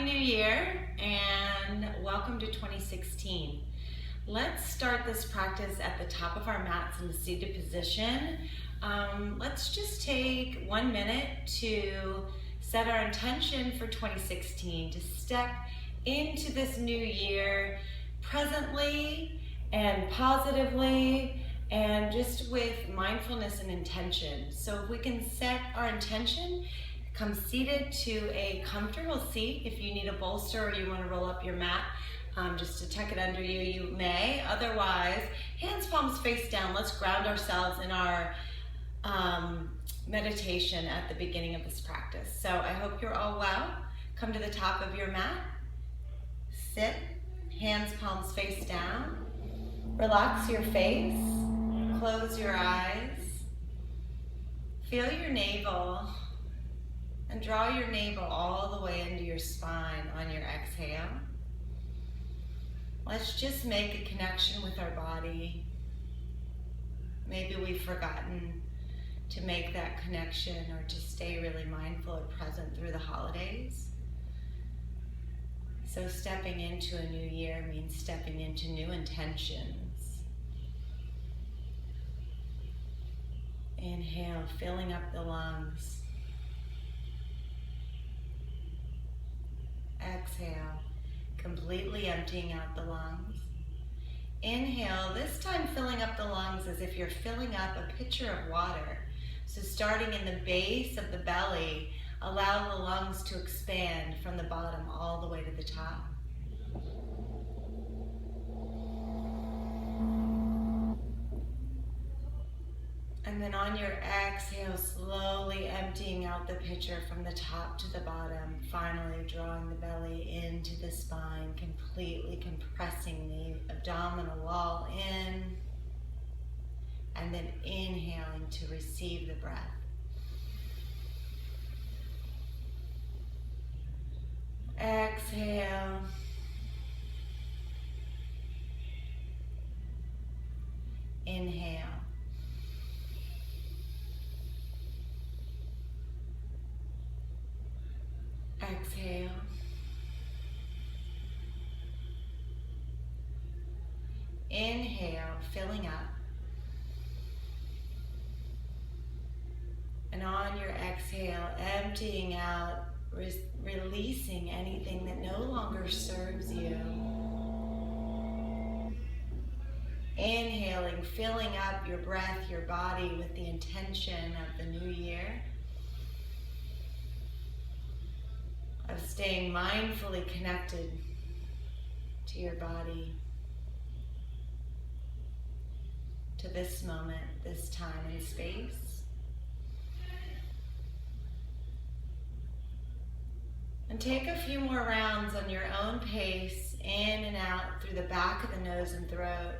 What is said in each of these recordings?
Happy New Year and welcome to 2016. Let's start this practice at the top of our mats in the seated position. Let's just take 1 minute to set our intention for 2016, to step into this new year presently and positively and just with mindfulness and intention. So if we can set our intention, come seated to a comfortable seat. If you need a bolster or you want to roll up your mat just to tuck it under you, you may. Otherwise, hands, palms face down. Let's ground ourselves in our meditation at the beginning of this practice. So I hope you're all well. Come to the top of your mat. Sit, hands, palms face down. Relax your face. Close your eyes. Feel your navel. And draw your navel all the way into your spine on your exhale. Let's just make a connection with our body. Maybe we've forgotten to make that connection or to stay really mindful or present through the holidays. So stepping into a new year means stepping into new intentions. Inhale, filling up the lungs. Exhale, completely emptying out the lungs. Inhale, this time filling up the lungs as if you're filling up a pitcher of water. So starting in the base of the belly, allow the lungs to expand from the bottom all the way to the top. And then on your exhale, slowly emptying out the pitcher from the top to the bottom, finally drawing the belly into the spine, completely compressing the abdominal wall in, and then inhaling to receive the breath. Exhale. Inhale. Exhale. Inhale, filling up. And on your exhale, emptying out, releasing anything that no longer serves you. Inhaling, filling up your breath, your body with the intention of the new year. Of staying mindfully connected to your body, to this moment, this time and space. And take a few more rounds on your own pace, in and out through the back of the nose and throat.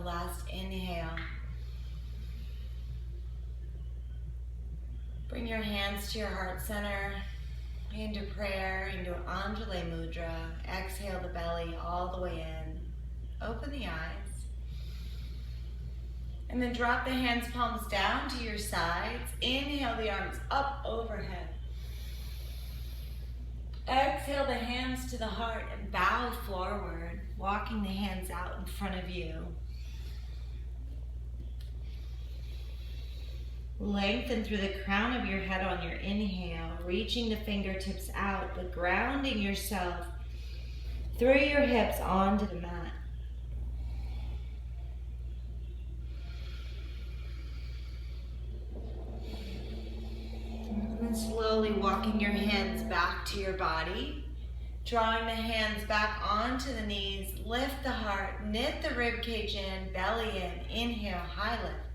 Last inhale. Bring your hands to your heart center, into prayer, into Anjali Mudra. Exhale the belly all the way in. Open the eyes. And then drop the hands, palms down to your sides. Inhale the arms up overhead. Exhale the hands to the heart and bow forward, walking the hands out in front of you. Lengthen through the crown of your head on your inhale, reaching the fingertips out, but grounding yourself through your hips onto the mat. And then slowly walking your hands back to your body, drawing the hands back onto the knees, lift the heart, knit the rib cage in, belly in, inhale, high lift.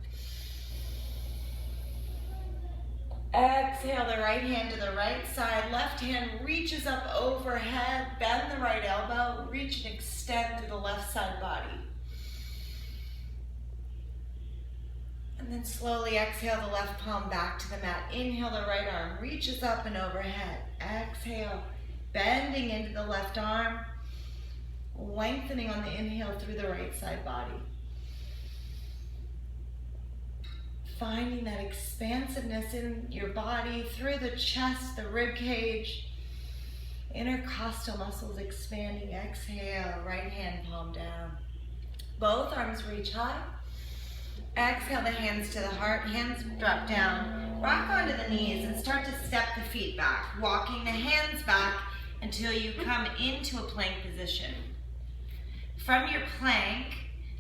Exhale the right hand to the right side. Left hand reaches up overhead. Bend the right elbow. Reach and extend through the left side body. And then slowly exhale the left palm back to the mat. Inhale, the right arm reaches up and overhead. Exhale, bending into the left arm. Lengthening on the inhale through the right side body. Finding that expansiveness in your body through the chest, the rib cage. Intercostal muscles expanding. Exhale, right hand palm down. Both arms reach high. Exhale the hands to the heart, hands drop down. Rock onto the knees and start to step the feet back. Walking the hands back until you come into a plank position. From your plank,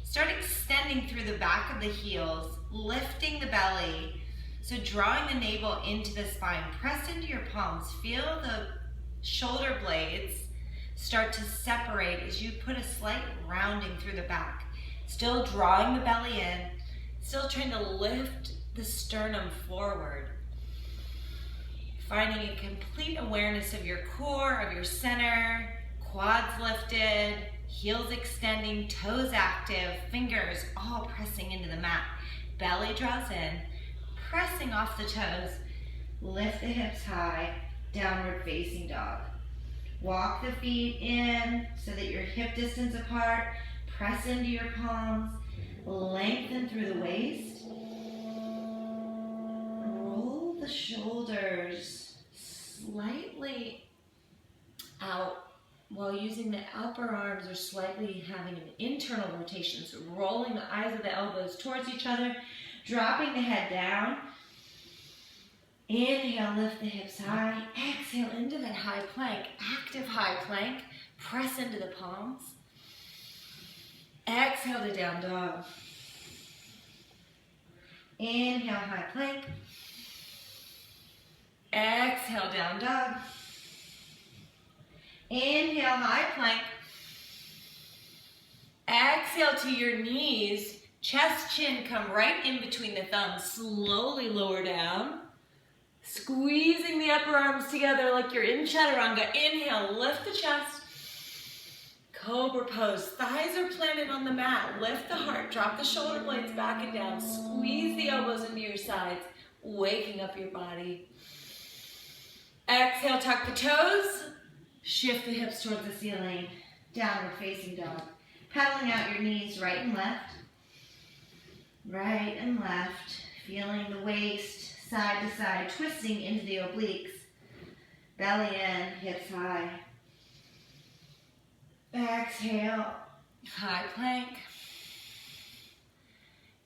start extending through the back of the heels, lifting the belly. So drawing the navel into the spine. Press into your palms. Feel the shoulder blades start to separate as you put a slight rounding through the back. Still drawing the belly in. Still trying to lift the sternum forward. Finding a complete awareness of your core, of your center, quads lifted, heels extending, toes active, fingers all pressing into the mat. Belly draws in, pressing off the toes. Lift the hips high, downward facing dog. Walk the feet in so that you're hip distance apart. Press into your palms. Lengthen through the waist. Roll the shoulders slightly out while using the upper arms or slightly having an internal rotation. So rolling the eyes of the elbows towards each other, dropping the head down. Inhale, lift the hips high. Exhale into that high plank, active high plank. Press into the palms. Exhale to down dog. Inhale, high plank. Exhale, down dog. Inhale, high plank. Exhale to your knees. Chest, chin come right in between the thumbs. Slowly lower down. Squeezing the upper arms together like you're in chaturanga. Inhale, lift the chest. Cobra pose. Thighs are planted on the mat. Lift the heart. Drop the shoulder blades back and down. Squeeze the elbows into your sides. Waking up your body. Exhale, tuck the toes. Shift the hips towards the ceiling. Downward facing dog. Pedaling out your knees right and left. Right and left. Feeling the waist side to side. Twisting into the obliques. Belly in, hips high. Exhale, high plank.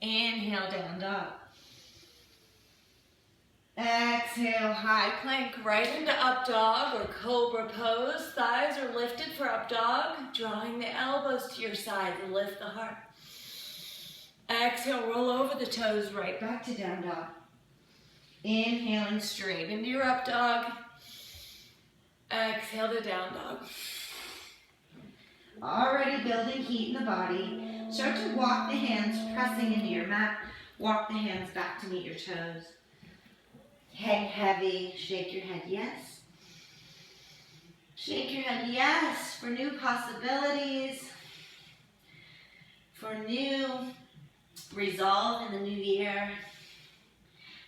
Inhale, down dog. Exhale, high plank right into up dog or cobra pose. Thighs are lifted for up dog. Drawing the elbows to your side. Lift the heart. Exhale, roll over the toes right back to down dog. Inhaling straight into your up dog. Exhale to down dog. Already building heat in the body. Start to walk the hands pressing into your mat. Walk the hands back to meet your toes. Head heavy. Shake your head yes. Shake your head yes for new possibilities. For new resolve in the new year.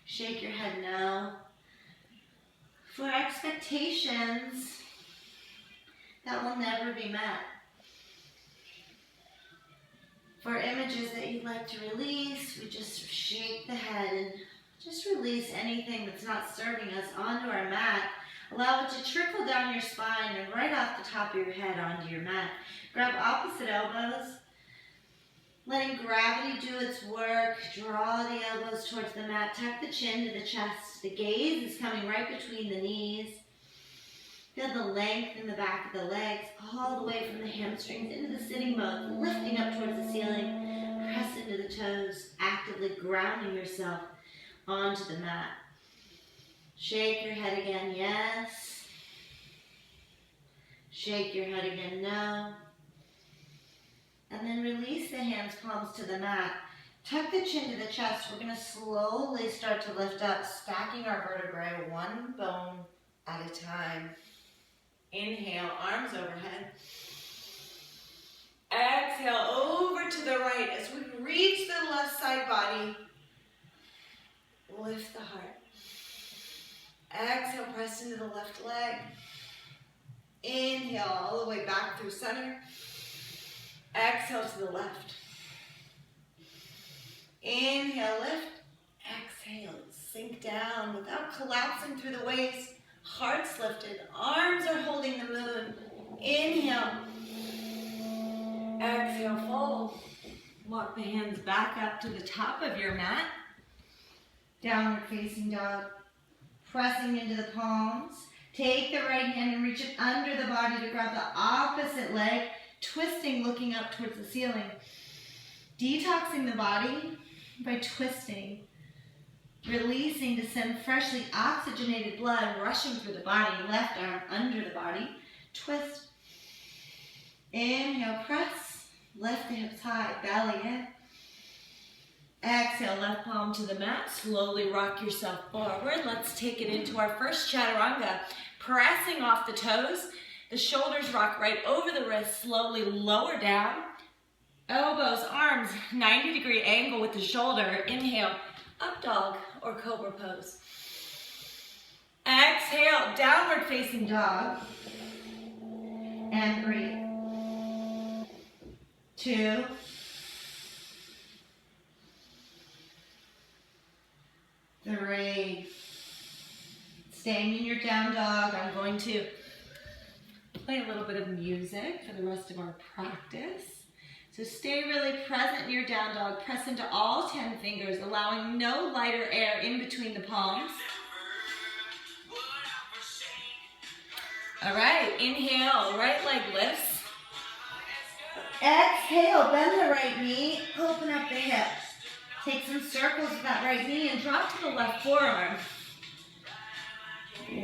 Shake your head no. For expectations that will never be met. For images that you'd like to release, we just shake the head and just release anything that's not serving us onto our mat. Allow it to trickle down your spine and right off the top of your head onto your mat. Grab opposite elbows. Letting gravity do its work. Draw the elbows towards the mat. Tuck the chin to the chest. The gaze is coming right between the knees. Feel the length in the back of the legs, all the way from the hamstrings into the sitting bones, lifting up towards the ceiling. Press into the toes, actively grounding yourself onto the mat. Shake your head again, yes. Shake your head again, no. And then release the hands, palms to the mat. Tuck the chin to the chest. We're going to slowly start to lift up, stacking our vertebrae one bone at a time. Inhale, arms overhead. Exhale, over to the right as we reach the left side body. Lift the heart. Exhale, press into the left leg. Inhale, all the way back through center. Exhale to the left. Inhale, lift. Exhale, sink down without collapsing through the waist. Heart's lifted, arms are holding the moon. Inhale. Exhale, fold. Walk the hands back up to the top of your mat. Downward facing dog. Pressing into the palms. Take the right hand and reach it under the body to grab the opposite leg. Twisting, looking up towards the ceiling. Detoxing the body by twisting. Releasing to send freshly oxygenated blood rushing through the body. Left arm under the body. Twist. Inhale, press. Lift the hips high, belly in. Exhale, left palm to the mat. Slowly rock yourself forward. Let's take it into our first chaturanga. Pressing off the toes. The shoulders rock right over the wrists. Slowly lower down. Elbows, arms, 90-degree angle with the shoulder. Inhale, up dog or cobra pose. Exhale, downward facing dog. And breathe. 2. 3. Staying in your down dog, I'm going to play a little bit of music for the rest of our practice. So stay really present in your down dog. Press into all 10 fingers, allowing no lighter air in between the palms. All right, inhale, right leg lifts. Exhale, bend the right knee, open up the hip. Take some circles with that right knee and drop to the left forearm.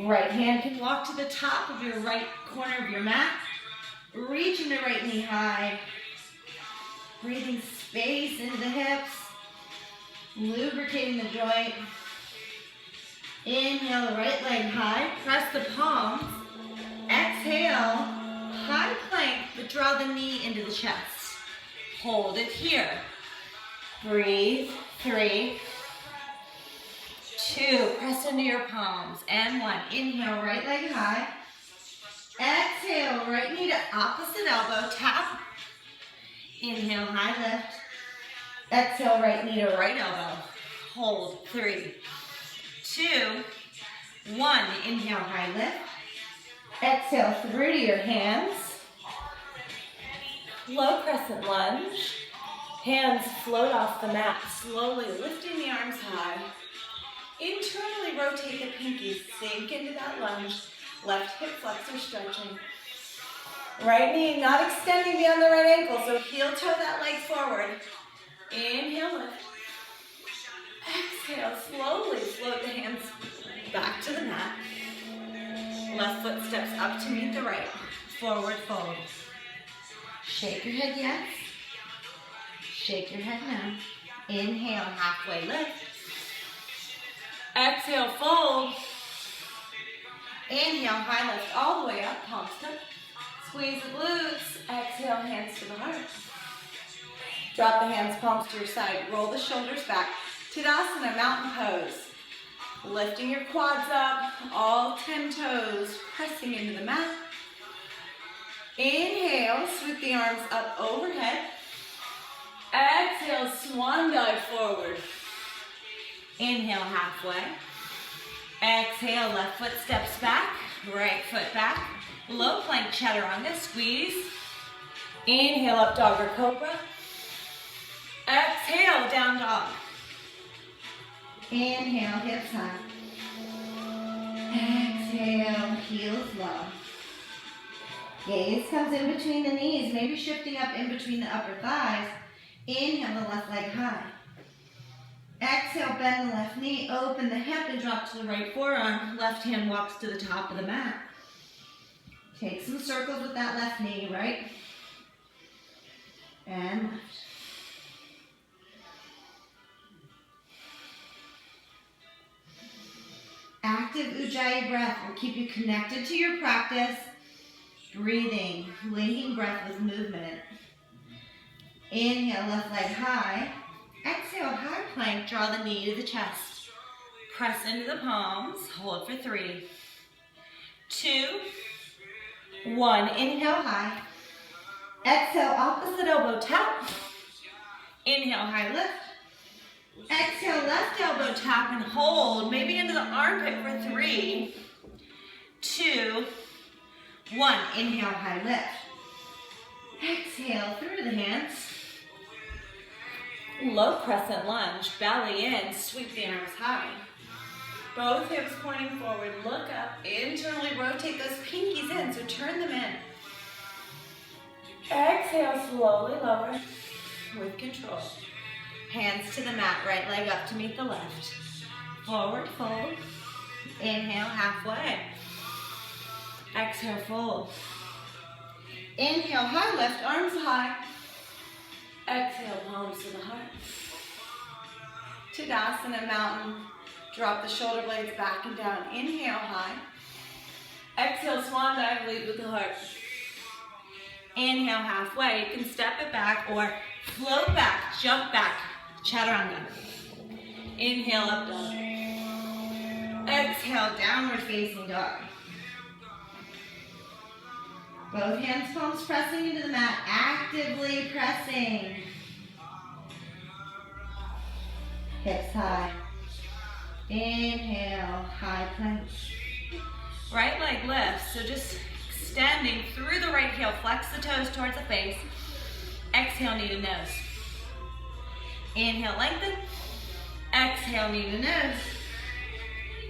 Right hand can walk to the top of your right corner of your mat. Reaching the right knee high. Breathing space into the hips. Lubricating the joint. Inhale, the right leg high. Press the palms. Exhale, high plank, but draw the knee into the chest. Hold it here. Breathe. 3, 2, press into your palms, and 1. Inhale, right leg high. Exhale, right knee to opposite elbow, tap. Inhale, high lift. Exhale, right knee to right elbow. Hold. 3, 2, 1. Inhale, high lift. Exhale, through to your hands. Low crescent lunge. Hands float off the mat, slowly lifting the arms high. Internally rotate the pinkies, sink into that lunge. Left hip flexor stretching. Right knee not extending beyond the right ankle, so heel toe that leg forward. Inhale, lift. Exhale, slowly float the hands back to the mat. Left foot steps up to meet the right. Forward fold. Shake your head yes. Shake your head no. Inhale, halfway lift. Exhale, fold. Inhale, high lift all the way up, palms touch. Squeeze the glutes. Exhale, hands to the heart. Drop the hands, palms to your side. Roll the shoulders back. Tadasana, mountain pose. Lifting your quads up, all 10 toes, pressing into the mat. Inhale, sweep the arms up overhead. Exhale, swan dive forward. Inhale, halfway. Exhale, left foot steps back, right foot back. Low plank chaturanga, squeeze. Inhale, up dog or cobra. Exhale, down dog. Inhale, hips high. Exhale, heels low. Gaze comes in between the knees, maybe shifting up in between the upper thighs. Inhale, the left leg high. Exhale, bend the left knee, open the hip and drop to the right forearm. Left hand walks to the top of the mat. Take some circles with that left knee, right? And left. Active Ujjayi breath will keep you connected to your practice. Breathing, linking breath with movement. Inhale, left leg high. Exhale, high plank, draw the knee to the chest. Press into the palms, hold for 3, 2, 1. Inhale, high. Exhale, opposite elbow tap. Inhale, high lift. Exhale, left elbow tap and hold, maybe into the armpit for 3, 2, 1. Inhale, high lift. Exhale, through the hands. Low crescent lunge, belly in, sweep the arms high. Both hips pointing forward, look up, internally rotate those pinkies in, so turn them in. Exhale, slowly lower with control. Hands to the mat, right leg up to meet the left. Forward fold. Inhale, halfway. Exhale, fold. Inhale, high lift, arms high. Exhale, palms to the heart. Tadasana, mountain. Drop the shoulder blades back and down. Inhale, high. Exhale, swan dive, lead with the heart. Inhale, halfway. You can step it back or float back, jump back. Chaturanga. Inhale, up dog. Exhale, downward facing dog. Both hands, palms pressing into the mat, actively pressing. Hips high. Inhale, high plank. Right leg lifts, so just extending through the right heel. Flex the toes towards the face. Exhale, knee to nose. Inhale, lengthen. Exhale, knee to nose.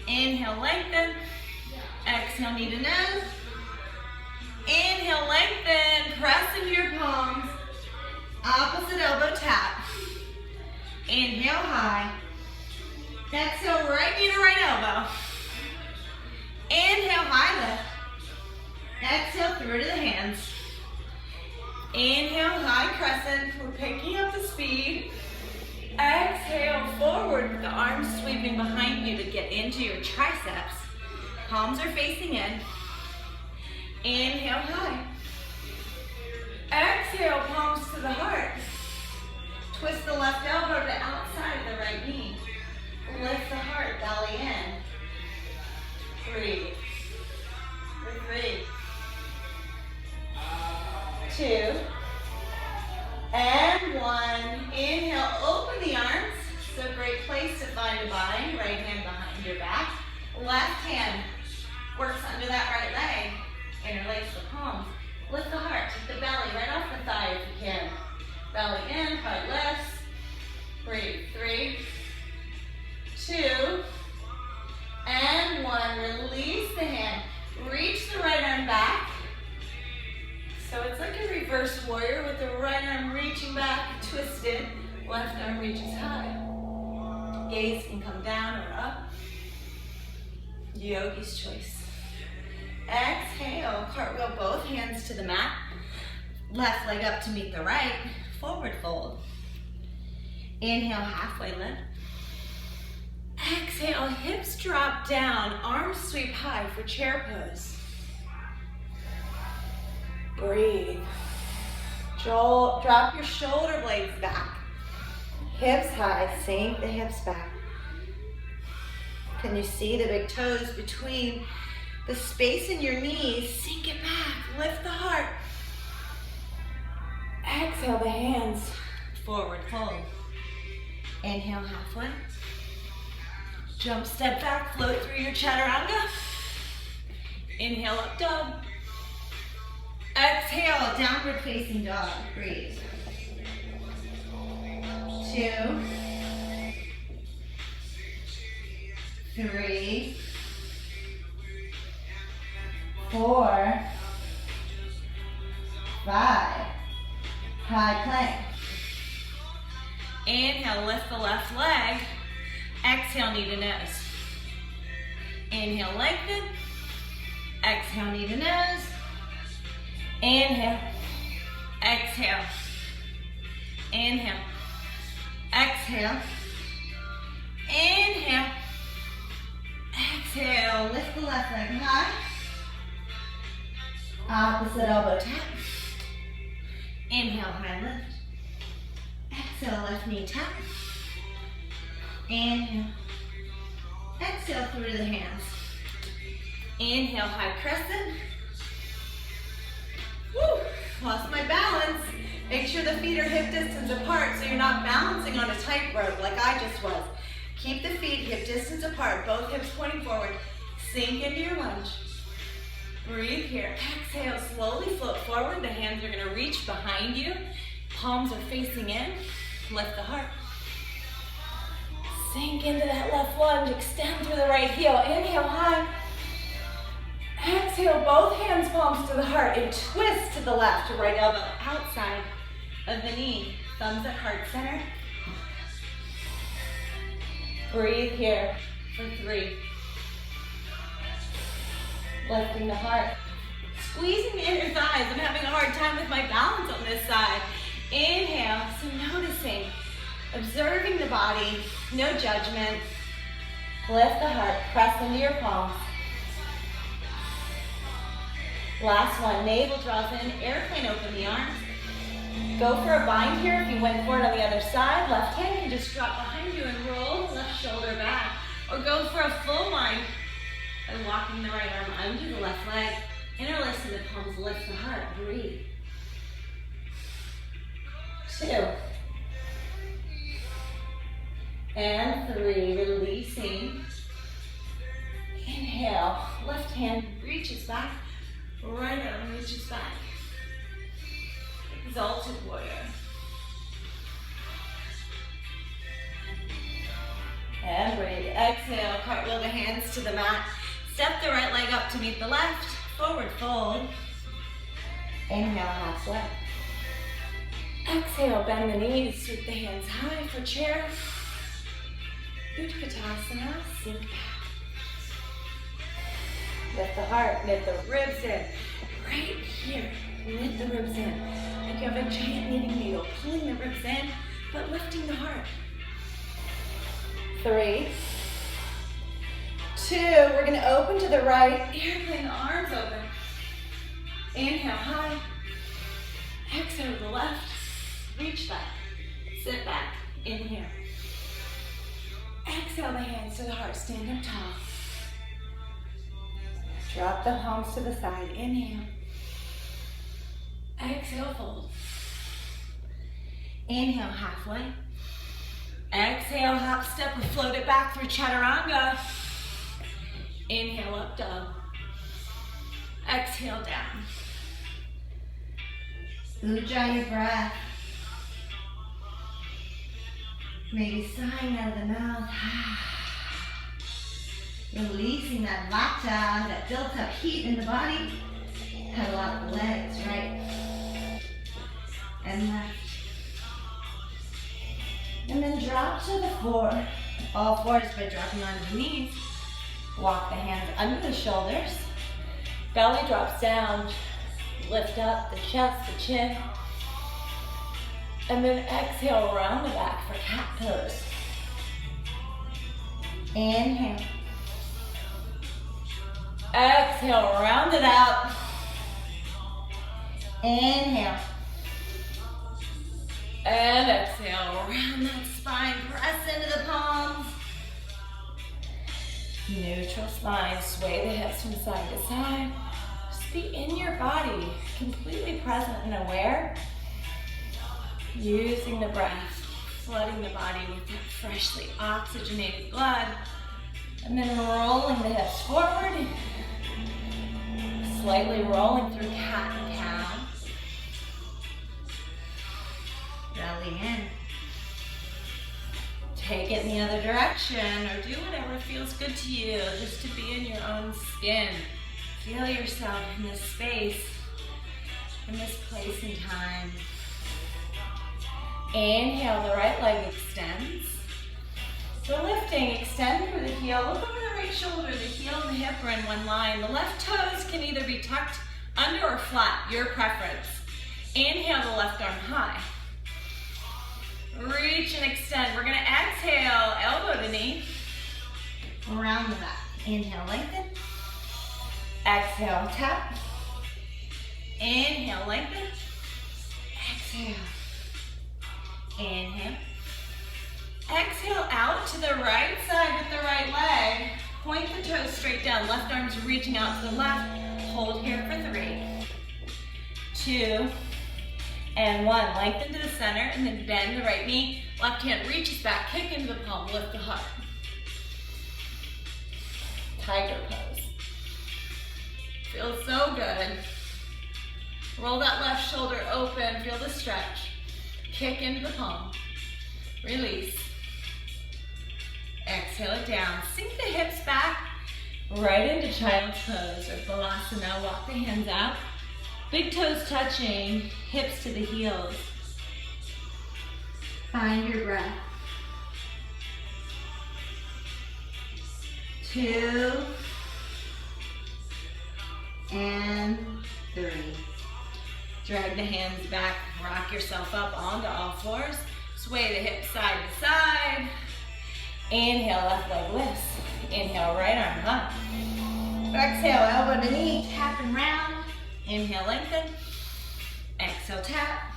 Inhale, lengthen. Exhale, knee to nose. Inhale, lengthen. Press into your palms. Opposite elbow tap. Inhale, high. Exhale, right knee to right elbow. Inhale, high lift. Exhale, through to the hands. Inhale, high crescent. We're picking up the speed. Exhale, forward with the arms sweeping behind you to get into your triceps. Palms are facing in. Inhale, high. Exhale, palms to the heart. Twist the left elbow to outside the right knee. Lift the heart, belly in. Breathe. For 3, 2, and 1. Inhale, open the arms. It's a great place to find a bind. Right hand behind your back. Left hand works under that right leg. Interlace the palms. Lift the heart. Take the belly right off the thigh if you can. Belly in, heart lifts. Breathe. 3, 2, and 1. Release the hand. Reach the right arm back. So it's like a reverse warrior with the right arm reaching back, twisted. Left arm reaches high. Gaze can come down or up. Yogi's choice. Exhale, cartwheel both hands to the mat. Left leg up to meet the right. Forward fold. Inhale, halfway lift. Exhale, hips drop down, arms sweep high for chair pose. Breathe. Drop your shoulder blades back. Hips high, sink the hips back. Can you see the big toes between the space in your knees? Sink it back, lift the heart. Exhale the hands, forward fold. Inhale, halfway. Jump, step back, float through your chaturanga. Inhale, up dog. Exhale, downward facing dog. Breathe. 2, 3, 4, 5. High plank. Inhale, lift the left leg. Exhale, knee to nose. Inhale, lengthen. Exhale, knee to nose. Inhale. Exhale. Inhale. Exhale. Inhale. Exhale. Exhale, lift the left leg high. Opposite elbow tap. Inhale, high lift. Exhale, left knee tap. Inhale. Exhale through to the hands. Inhale, high crescent. Woo, lost my balance. Make sure the feet are hip distance apart so you're not balancing on a tightrope like I just was. Keep the feet hip distance apart, both hips pointing forward. Sink into your lunge. Breathe here. Exhale, slowly float forward. The hands are gonna reach behind you. Palms are facing in. Lift the heart. Sink into that left lunge. Extend through the right heel. Inhale high. Exhale, both hands palms to the heart and twist to the left. Right elbow outside of the knee. Thumbs at heart center. Breathe here for 3. Lifting the heart. Squeezing the inner thighs. I'm having a hard time with my balance on this side. Inhale, so noticing, observing the body, no judgment. Lift the heart, press into your palms. Last one, navel draws in, airplane, open the arms. Go for a bind here if you went for it on the other side. Left hand can just drop behind you and roll the left shoulder back. Or go for a full bind by walking the right arm under the left leg. Interlace the palms, lift the heart, breathe. 2. And 3, releasing. Inhale, left hand reaches back, right arm reaches back. Exalted warrior. And breathe. Exhale, cartwheel the hands to the mat. Step the right leg up to meet the left. Forward fold. Inhale, halfway. Exhale, bend the knees. Sweep the hands high for chair. Utkatasana, sink back. Lift the heart, knit the ribs in. Right here, knit the ribs in. Like you have a giant knitting needle, pulling the ribs in, but lifting the heart. 3, 2, we're gonna open to the right, airplane the arms open. Inhale, high. Exhale to the left, reach back, sit back, inhale. Exhale the hands to the heart, stand up tall. Drop the palms to the side, inhale. Exhale, fold. Inhale, halfway. Exhale, hop, step, or float it back through chaturanga. Inhale, up dog. Exhale, down. Ujjayi breath. Maybe sighing out of the mouth. Releasing that vata, that built up heat in the body. Pedal out the legs, right and left. And then drop to the floor. All fours by dropping onto the knees. Walk the hands under the shoulders. Belly drops down. Lift up the chest, the chin. And then exhale around the back for cat pose. Inhale. Exhale, round it out. Inhale. And exhale, round that spine, press into the palms. Neutral spine, sway the hips from side to side. Just be in your body, completely present and aware. Using the breath, flooding the body with that freshly oxygenated blood. And then rolling the hips forward. Slightly rolling through cat and cow. Belly in. Take it in the other direction or do whatever feels good to you, just to be in your own skin. Feel yourself in this space, in this place and time. Inhale, the right leg extends. So lifting, extend through the heel. Look over the right shoulder. The heel and the hip are in one line. The left toes can either be tucked under or flat, your preference. Inhale, the left arm high. Reach and extend. We're gonna exhale, elbow to knee. Around the back. Inhale, lengthen. Exhale, tap. Inhale, lengthen. Exhale. Inhale. Exhale out to the right side with the right leg. Point the toes straight down. Left arm's reaching out to the left. Hold here for 3, 2, and 1. Lengthen to the center and then bend the right knee. Left hand reaches back, kick into the palm, lift the heart. Tiger pose. Feels so good. Roll that left shoulder open, feel the stretch. Kick into the palm. Release. Exhale it down. Sink the hips back right into child's pose or balasana. Walk the hands out. Big toes touching, hips to the heels. Find your breath. 2 and 3. Drag the hands back, rock yourself up onto all fours. Sway the hips side to side. Inhale, left leg lifts. Inhale, right arm up. Exhale, elbow to knee, tap and round. Inhale, lengthen. Exhale, tap.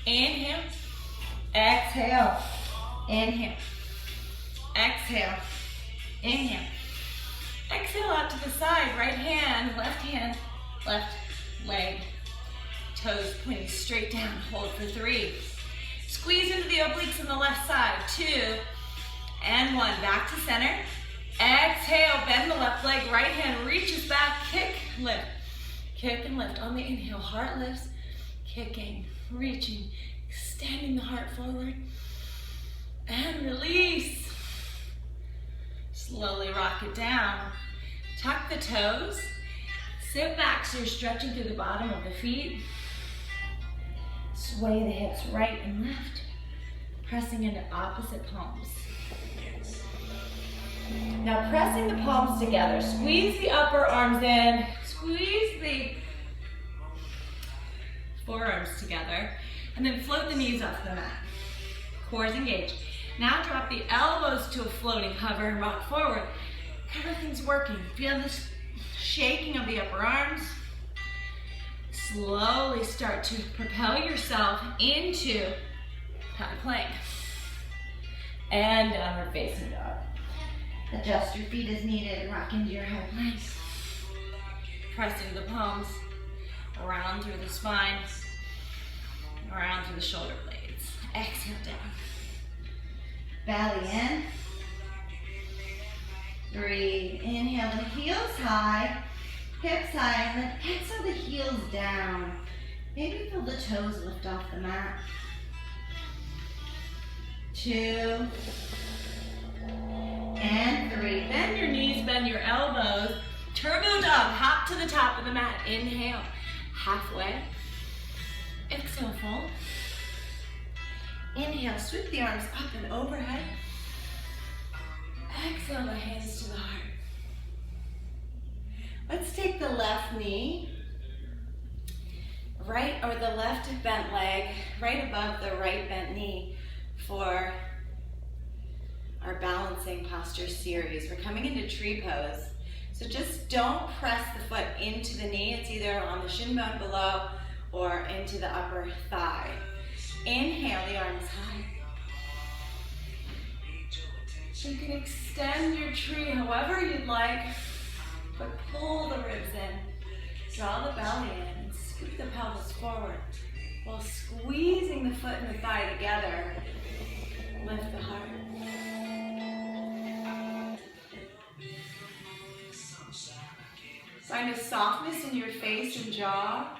Inhale. Exhale. Inhale. Exhale. Inhale. Exhale out to the side. Right hand, left leg. Toes pointing straight down. Hold for 3. Squeeze into the obliques on the left side. 2 and 1. Back to center. Exhale, bend the left leg. Right hand reaches back. Kick, lift. Kick and lift. On the inhale, heart lifts. Kicking, reaching, extending the heart forward. And release. Slowly rock it down. Tuck the toes. Sit back so you're stretching through the bottom of the feet. Sway the hips right and left. Pressing into opposite palms. Now pressing the palms together. Squeeze the upper arms in. Squeeze the forearms together. And then float the knees off the mat. Cores engaged. Now drop the elbows to a floating hover and rock forward. Everything's working. Feel this shaking of the upper arms. Slowly start to propel yourself into high plank. And downward facing dog. Adjust your feet as needed. Rock into your high plank. Pressing the palms around through the spine, around through the shoulder blades. Exhale down. Belly in. 3. Inhale the heels high, hips high, and then exhale the heels down. Maybe feel the toes lift off the mat. 2 and 3. Bend your knees, bend your elbows. Turbo dog, hop to the top of the mat. Inhale, halfway. Exhale, fold. Inhale, sweep the arms up and overhead. Exhale, the hands to the heart. Let's take the left knee, right, or the left bent leg, right above the right bent knee for our balancing posture series. We're coming into tree pose. So just don't press the foot into the knee. It's either on the shin bone below or into the upper thigh. Inhale, the arms high. You can extend your tree however you'd like, but pull the ribs in. Draw the belly in and scoop the pelvis forward while squeezing the foot and the thigh together. Lift the heart. Find a softness in your face and jaw,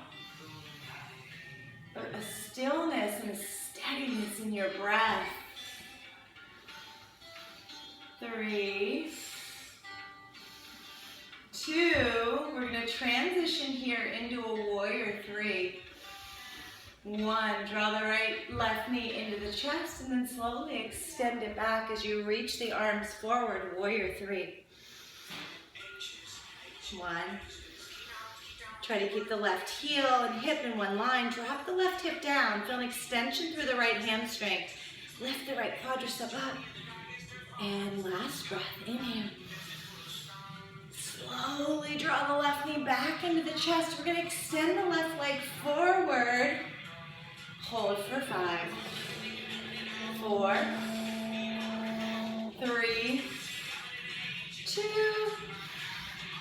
but a stillness and a steadiness in your breath. 3, 2, we're going to transition here into a warrior 3. 1, draw the left knee into the chest and then slowly extend it back as you reach the arms forward, warrior 3. 1. Try to keep the left heel and hip in one line. Drop the left hip down. Feel an extension through the right hamstring. Lift the right quadricep up. And last breath, inhale. chest. We're going to extend the left leg forward. Hold for 5, 4, 3, 2,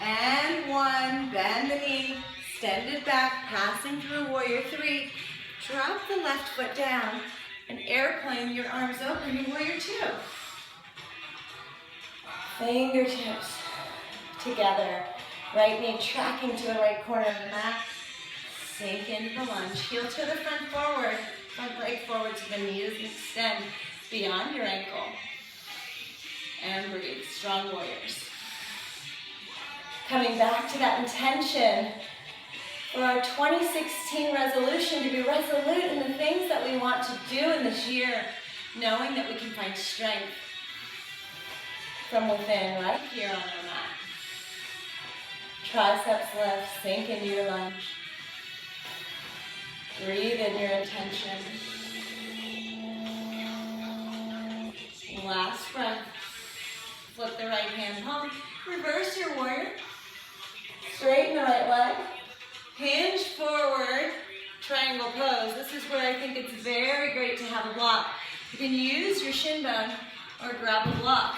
and 1. Bend the knee, extend it back, passing through warrior 3. Drop the left foot down and airplane your arms open in warrior 2. Fingertips together. Right knee tracking to the right corner of the mat. Sink into the lunge. Heel to the front forward. Front leg forward so the knee doesn't extend beyond your ankle. And breathe. Strong warriors. Coming back to that intention for our 2016 resolution to be resolute in the things that we want to do in this year, knowing that we can find strength from within right here on our mat. Triceps lift, sink into your lunge. Breathe in your intention. Last breath. Flip the right hand palm. Reverse your warrior. Straighten the right leg. Hinge forward. Triangle pose. This is where I think it's very great to have a block. You can use your shin bone or grab a block.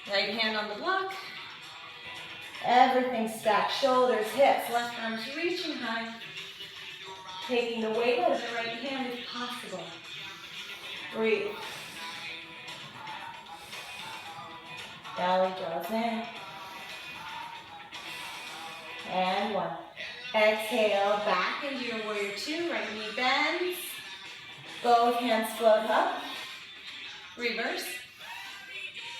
Right hand on the block. Everything stacked. Shoulders, hips, left arms reaching high. Taking the weight out of the right hand if possible. Breathe. Belly draws in. And 1. Exhale, back into your warrior 2. Right knee bends. Both hands float up. Reverse.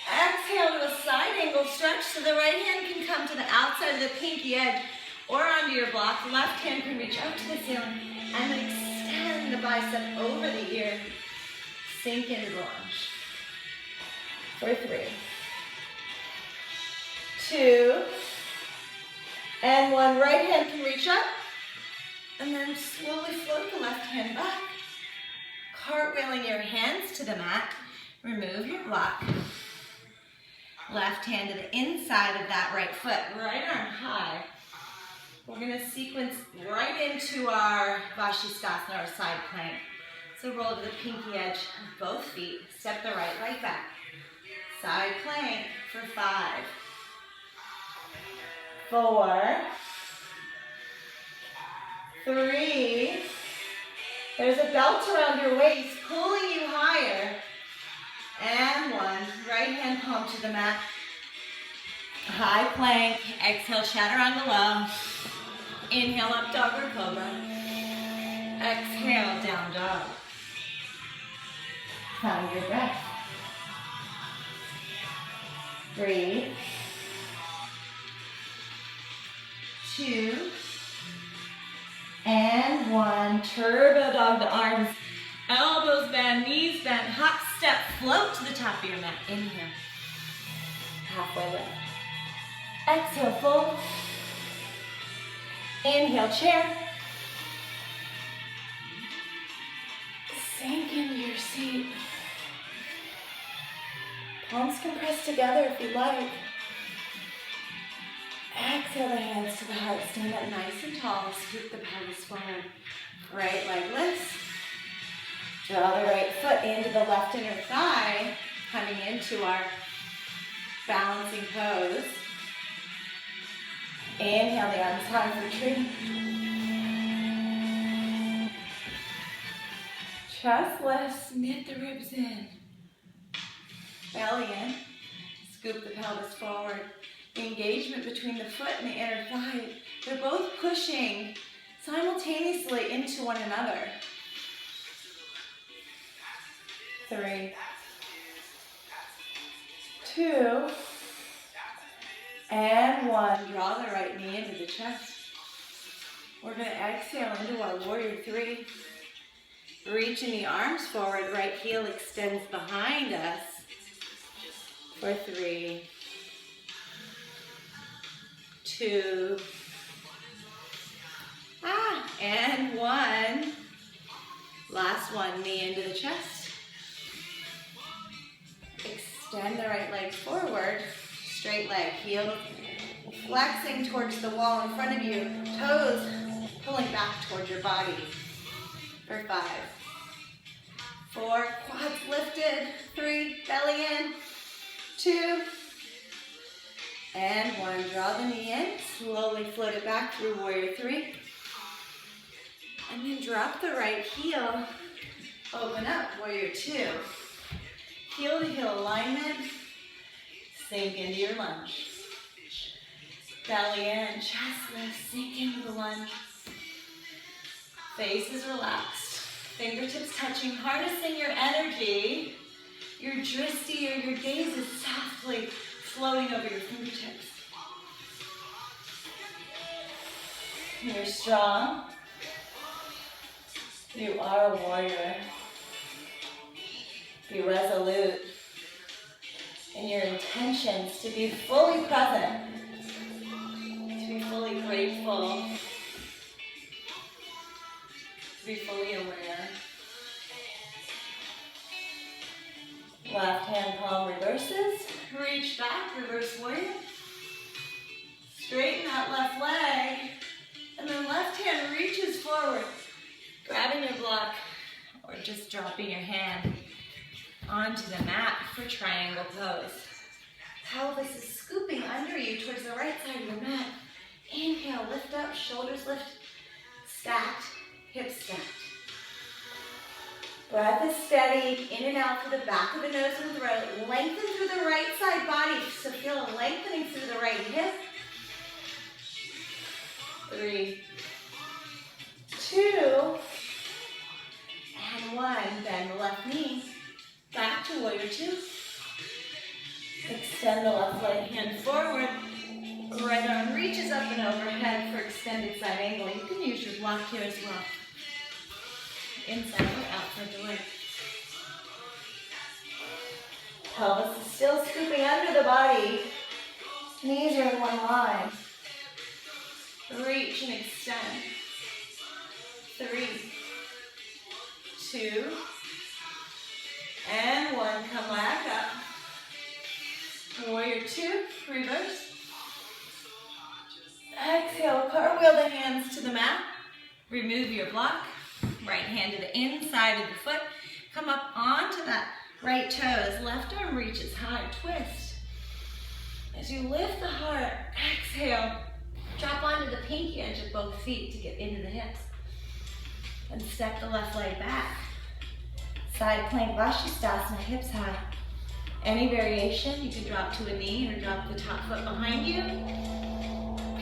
Exhale to a side angle stretch so the right hand can come to the outside of the pinky edge or onto your block. The left hand can reach up to the ceiling and then extend the bicep over the ear. Sink into the lunge. For 3, 2, and 1. Right hand can reach up and then slowly float the left hand back. Cartwheeling your hands to the mat. Remove your block. Left hand to the inside of that right foot, right arm high. We're going to sequence right into our Vashisthasana, our side plank. So roll to the pinky edge of both feet. Step the right leg back. Side plank for 5, 4, 3. There's a belt around your waist pulling you higher. And 1. Right hand palm to the mat. High plank. Exhale, chaturanga low. Inhale, up dog or cobra. Exhale, down dog. Find your breath. Breathe. 2. And 1. Turbo dog to arms. Elbows bend, knees bend, hop step, float to the top of your mat. Inhale. Halfway lift. Exhale, fold. Inhale, chair. Sink into your seat. Palms can press together if you like. Exhale the hands to the heart. Stand up nice and tall. Scoop the pelvis forward. Right leg lifts. Draw the right foot into the left inner thigh, coming into our balancing pose. Inhale the arms high for tree. Chest lifts, knit the ribs in. Belly in. Scoop the pelvis forward. The engagement between the foot and the inner thigh, they're both pushing simultaneously into one another. 3, 2, and 1. Draw the right knee into the chest. We're going to exhale into our warrior 3. Reaching the arms forward, right heel extends behind us for 3, 2, and 1. Last one, knee into the chest. Extend the right leg forward, straight leg, heel flexing towards the wall in front of you, toes pulling back towards your body. For 5, 4, quads lifted, 3, belly in, 2, and 1. Draw the knee in, slowly float it back through warrior 3. And then drop the right heel, open up, warrior 2. Heel to heel alignment, sink into your lunge. Belly in, chest lift, sink into the lunge. Face is relaxed, fingertips touching, harnessing your energy. Your drishti or your gaze is softly floating over your fingertips. You're strong. You are a warrior. Be resolute in your intentions to be fully present, to be fully grateful, to be fully aware. Left hand palm reverses. Reach back, reverse warrior. Straighten that left leg. And then left hand reaches forward, grabbing your block or just dropping your hand onto the mat for triangle pose. Pelvis is scooping under you towards the right side of the mat. Inhale, lift up, shoulders lift, stacked, hips stacked. Breath is steady, in and out through the back of the nose and throat. Lengthen through the right side body, so feel a lengthening through the right hip. 3, 2, and 1. Bend the left knee. Back to warrior 2. Extend the left right hand forward. Right arm reaches up and overhead for extended side angle. You can use your block here as well. Inside or outside the leg. Pelvis is still scooping under the body. Knees are in one line. Reach and extend. 3, 2, and 1. Come back up. Warrior 2, reverse. Exhale, cartwheel the hands to the mat. Remove your block. Right hand to the inside of the foot. Come up onto that right toes. Left arm reaches high, twist. As you lift the heart, exhale. Drop onto the pinky edge of both feet to get into the hips. And step the left leg back. Side plank Vashisthasana, hips high. Any variation, you can drop to a knee or drop the top foot behind you.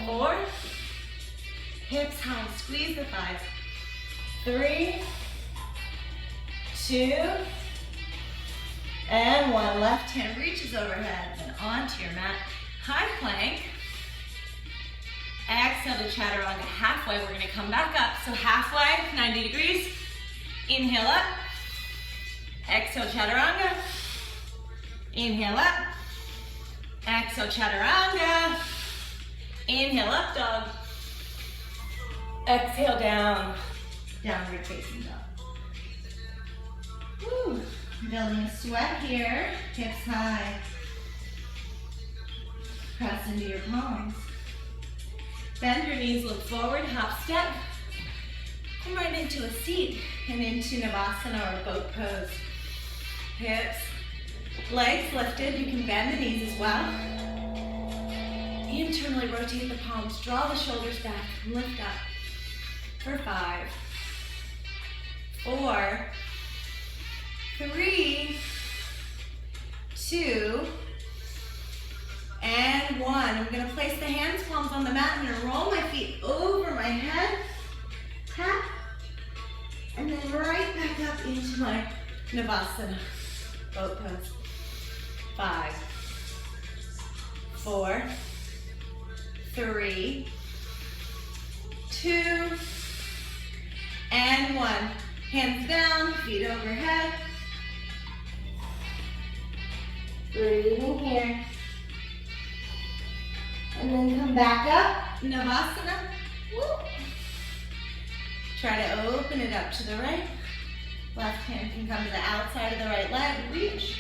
4, hips high, squeeze the thighs. 3, 2, and 1. Left hand reaches overhead and onto your mat. High plank. Exhale to chaturanga halfway. We're going to come back up. So halfway, 90 degrees. Inhale up. Exhale, chaturanga. Inhale up. Exhale, chaturanga. Inhale up, dog. Exhale, down. Downward facing dog. Woo. Building a sweat here. Hips high. Press into your palms. Bend your knees, look forward, hop step. Come right into a seat and into Navasana or boat pose. Hips, legs lifted. You can bend the knees as well. Internally rotate the palms. Draw the shoulders back. Lift up. For 5, 4, 3, 2, and 1. I'm going to place the hands, palms on the mat. I'm going to roll my feet over my head. Tap. And then right back up into my Navasana. Boat pose. 5, 4, 3, 2, and 1. Hands down, feet overhead. Breathing here. And then come back up, Navasana. Woo. Try to open it up to the right. Left hand can come to the outside of the right leg. Reach.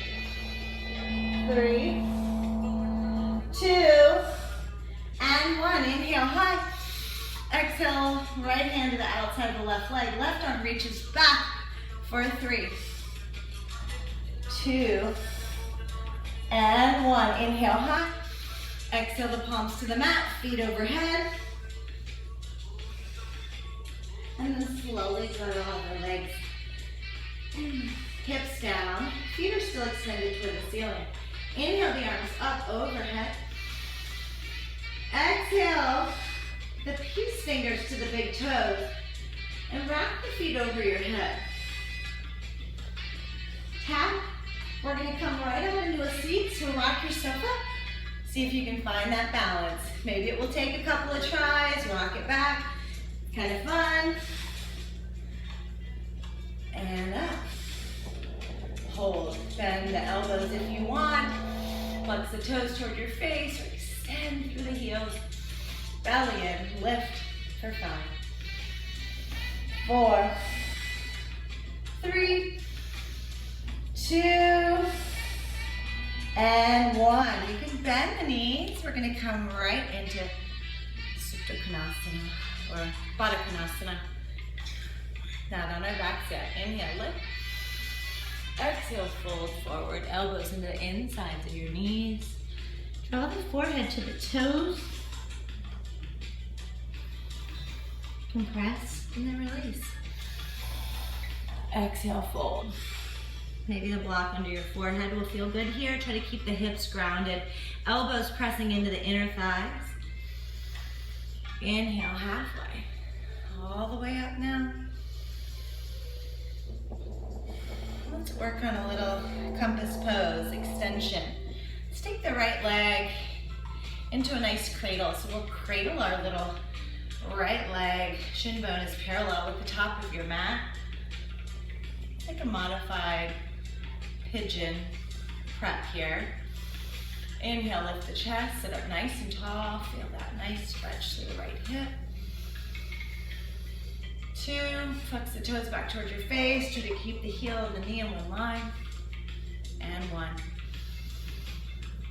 3, 2, Exhale, right hand to the outside of the left leg. Left arm reaches back for 3, 2, and 1. Inhale high. Exhale the palms to the mat, feet overhead. And then slowly go to all the legs. Hips down. Feet are still extended toward the ceiling. Inhale the arms up overhead. Exhale the peace fingers to the big toes. And rock the feet over your head. Tap. We're going to come right up into a seat, so rock yourself up. See if you can find that balance. Maybe it will take a couple of tries. Rock it back. Kind of fun. And up. Hold. Bend the elbows if you want. Flex the toes toward your face or extend through the heels. Belly in. Lift for 5, 4, 3, 2, and 1. You can bend the knees. We're going to come right into Supta Konasana or Baddha Konasana. Not on our backs yet. Inhale, lift. Exhale, fold forward. Elbows into the insides of your knees. Draw the forehead to the toes. Compress and then release. Exhale, fold. Maybe the block under your forehead will feel good here. Try to keep the hips grounded. Elbows pressing into the inner thighs. Inhale, halfway. All the way up now. Let's work on a little compass pose, extension. Let's take the right leg into a nice cradle. So we'll cradle our little right leg. Shin bone is parallel with the top of your mat. Like a modified pigeon prep here. Inhale, lift the chest, sit up nice and tall. Feel that nice stretch through the right hip. 2, flex the toes back towards your face. Try to keep the heel and the knee in one line. And 1.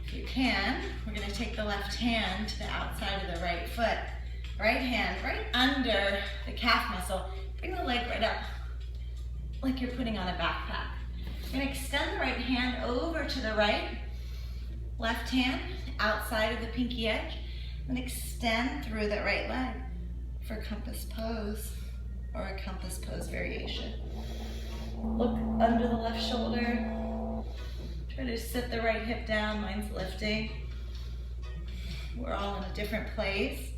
If you can, we're going to take the left hand to the outside of the right foot. Right hand right under the calf muscle. Bring the leg right up like you're putting on a backpack. You're going to extend the right hand over to the right. Left hand outside of the pinky edge. And extend through that right leg for compass pose or a compass pose variation. Look under the left shoulder. Try to sit the right hip down. Mine's lifting. We're all in a different place.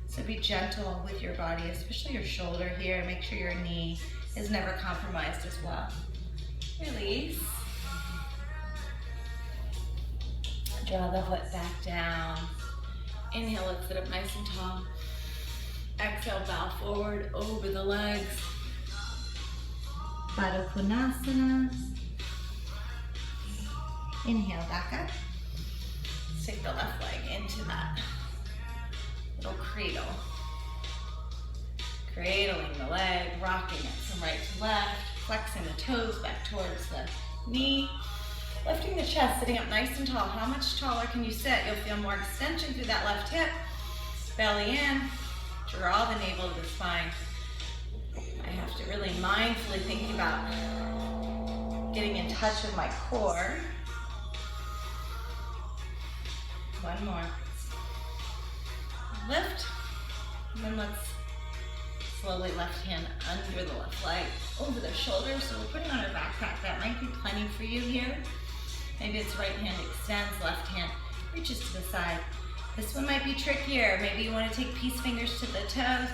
So be gentle with your body, especially your shoulder here. Make sure your knee is never compromised as well. Release. Draw the foot back down. Inhale, lift it up nice and tall. Exhale, bow forward over the legs. Baddha Konasana. Inhale, back up. Let's take the left leg into that little cradle. Cradling the leg, rocking it from right to left, flexing the toes back towards the knee. Lifting the chest, sitting up nice and tall. How much taller can you sit? You'll feel more extension through that left hip. Belly in. Draw the navel to the spine. I have to really mindfully think about getting in touch with my core. 1 more. Lift. And then let's slowly left hand under the left leg, over the shoulder. So we're putting on our backpack. That might be plenty for you here. Maybe it's right hand extends, left hand reaches to the side. This one might be trickier. Maybe you want to take peace fingers to the toes,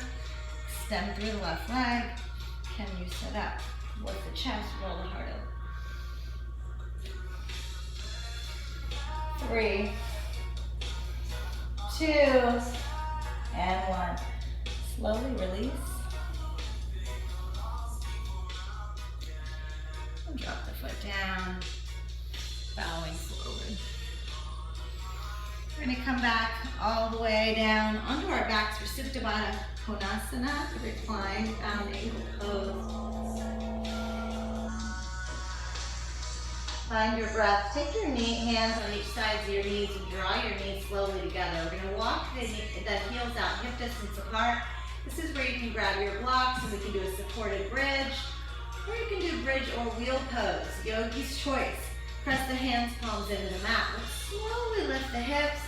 extend through the left leg. Can you sit up? Lift the chest, roll the heart over. 3, 2, and 1. Slowly release. And drop the foot down, bowing forward. We're going to come back all the way down onto our backs for Supta Baddha Konasana, the reclined bound ankle pose. Find your breath. Take your hands on each side of your knees and draw your knees slowly together. We're going to walk the heels out, hip distance apart. This is where you can grab your blocks and we can do a supported bridge, or you can do bridge or wheel pose, yogi's choice. Press the hands, palms into the mat. Let's slowly lift the hips,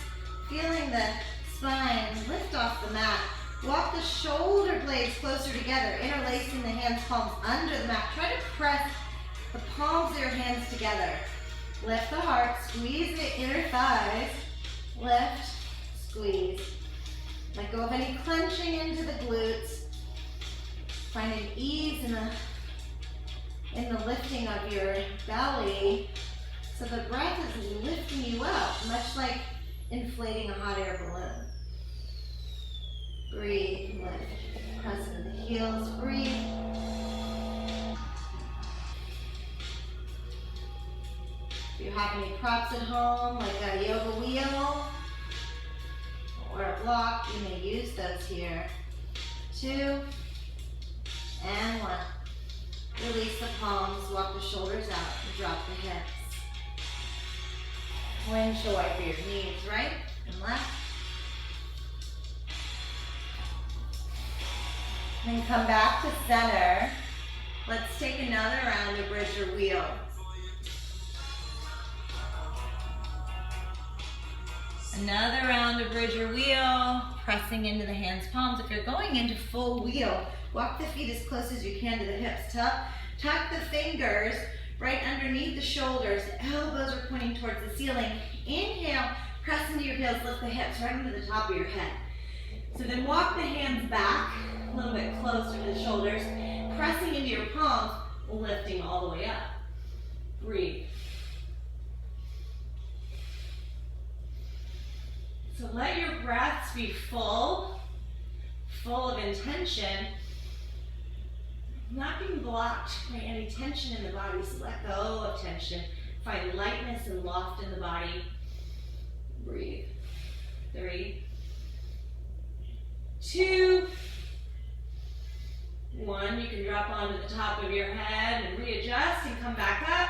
feeling the spine lift off the mat. Walk the shoulder blades closer together, interlacing the hands, palms under the mat. Try to press the palms of your hands together. Lift the heart, squeeze the inner thighs. Lift, squeeze. Let go of any clenching into the glutes. Find an ease in the lifting of your belly. So the breath is lifting you up, much like inflating a hot air balloon. Breathe, lift. Press into the heels, breathe. If you have any props at home, like a yoga wheel or a block, you may use those here. 2 and 1. Release the palms, walk the shoulders out, and drop the hips. Windshield wiper your knees, right and left. Then come back to center. Let's take another round of bridge or wheel. Another round of bridge or wheel, pressing into the hands, palms. If you're going into full wheel, walk the feet as close as you can to the hips. Tuck the fingers right underneath the shoulders. Elbows are pointing towards the ceiling. Inhale, press into your heels, lift the hips right into the top of your head. So then walk the hands back a little bit closer to the shoulders, pressing into your palms, lifting all the way up. Breathe. So let your breaths be full of intention, not being blocked by any tension in the body. So let go of tension. Find lightness and loft in the body. Breathe. 3, 2, 1. You can drop onto the top of your head and readjust and come back up,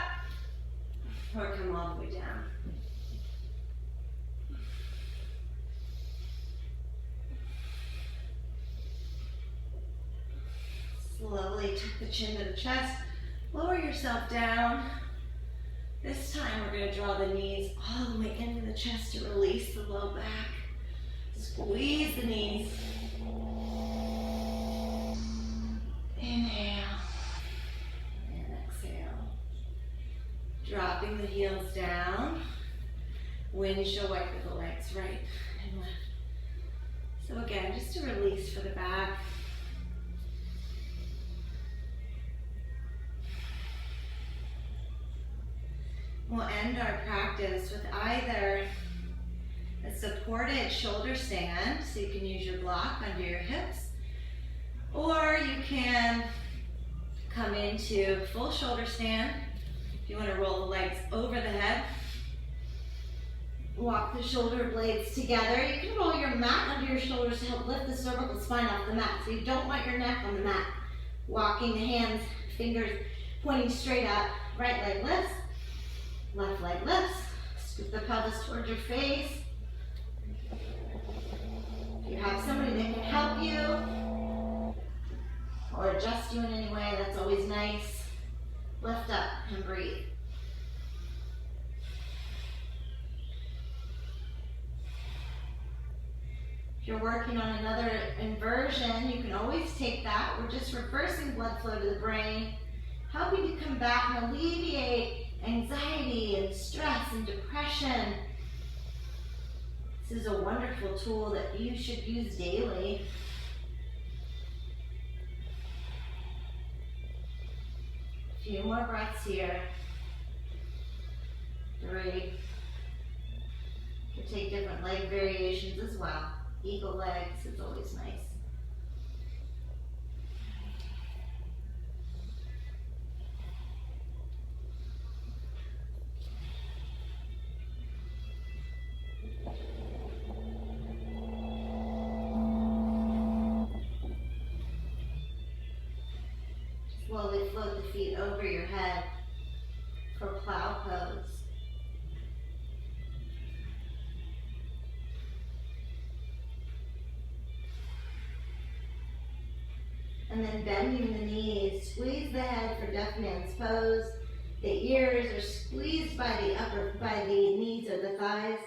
or come all the way down. Slowly tuck the chin to the chest, lower yourself down. This time we're going to draw the knees all the way into the chest to release the low back. Squeeze the knees. Inhale and exhale. Dropping the heels down. Windshield wiper the legs right and left. So again, just a release for the back. We'll end our practice with either a supported shoulder stand, so you can use your block under your hips, or you can come into full shoulder stand. If you want to roll the legs over the head, walk the shoulder blades together. You can roll your mat under your shoulders to help lift the cervical spine off the mat, so you don't want your neck on the mat. Walking the hands, fingers pointing straight up, right leg lifts. Left leg lifts. Scoop the pelvis towards your face. If you have somebody that can help you or adjust you in any way, that's always nice. Lift up and breathe. If you're working on another inversion, you can always take that. We're just reversing blood flow to the brain, helping to combat and alleviate anxiety and stress and depression. This is a wonderful tool that you should use daily. A few more breaths here. 3. You can take different leg variations as well. Eagle legs is always nice. Slowly float the feet over your head for plow pose. And then bending the knees, squeeze the head for deaf man's pose. The ears are squeezed by the knees or the thighs.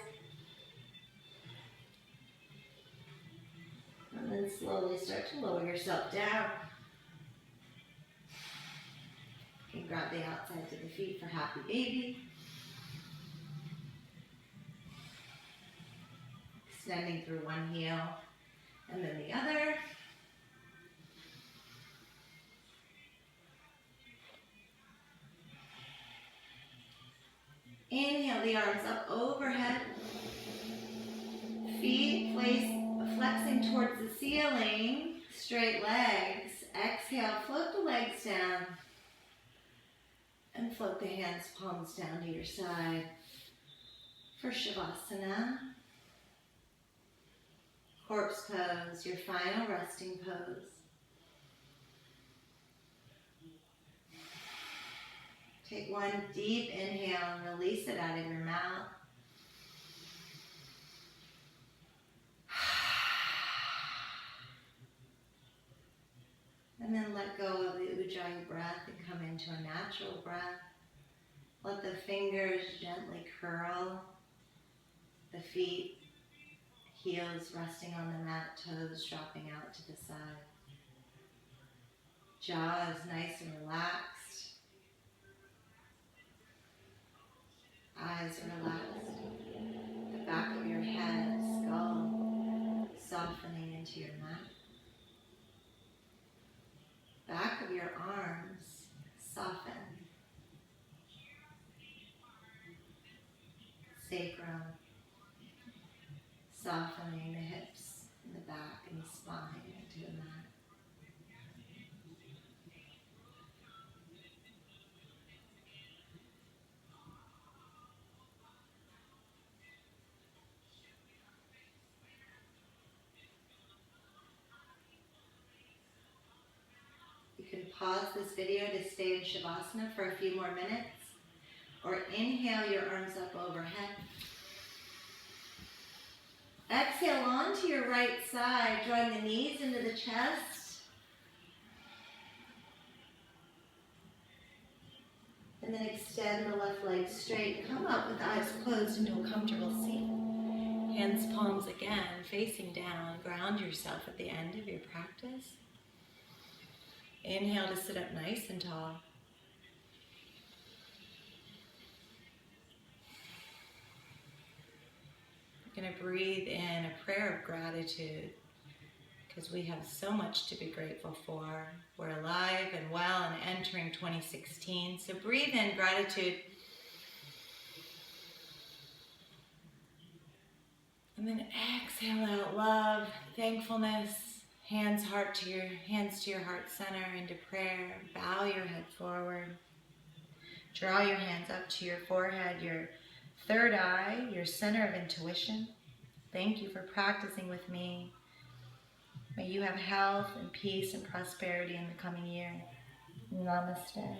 And then slowly start to lower yourself down. You can grab the outsides of the feet for happy baby. Extending through one heel and then the other. Inhale the arms up overhead. Feet flexing towards the ceiling. Straight legs. Exhale, float the legs down. And float the hands, palms down to your side for Shavasana. Corpse pose, your final resting pose. Take one deep inhale and release it out of your mouth. And then let go of the Ujjayi breath and come into a natural breath. Let the fingers gently curl. The feet, heels resting on the mat, toes dropping out to the side. Jaw is nice and relaxed. Eyes relaxed. The back of your head, skull, softening into your mat. Back of your arms, soften. Sacrum, softening the hips and the back and the spine into the mat. You can pause this video to stay in Shavasana for a few more minutes, or inhale your arms up overhead. Exhale onto your right side, drawing the knees into the chest. And then extend the left leg straight. Come up with eyes closed into a comfortable seat. Hands, palms again, facing down. Ground yourself at the end of your practice. Inhale to sit up nice and tall. We're going to breathe in a prayer of gratitude because we have so much to be grateful for. We're alive and well and entering 2016. So breathe in gratitude. And then exhale out love, thankfulness. Hands to your heart center into prayer. Bow your head forward. Draw your hands up to your forehead, your third eye, your center of intuition. Thank you for practicing with me. May you have health and peace and prosperity in the coming year. Namaste.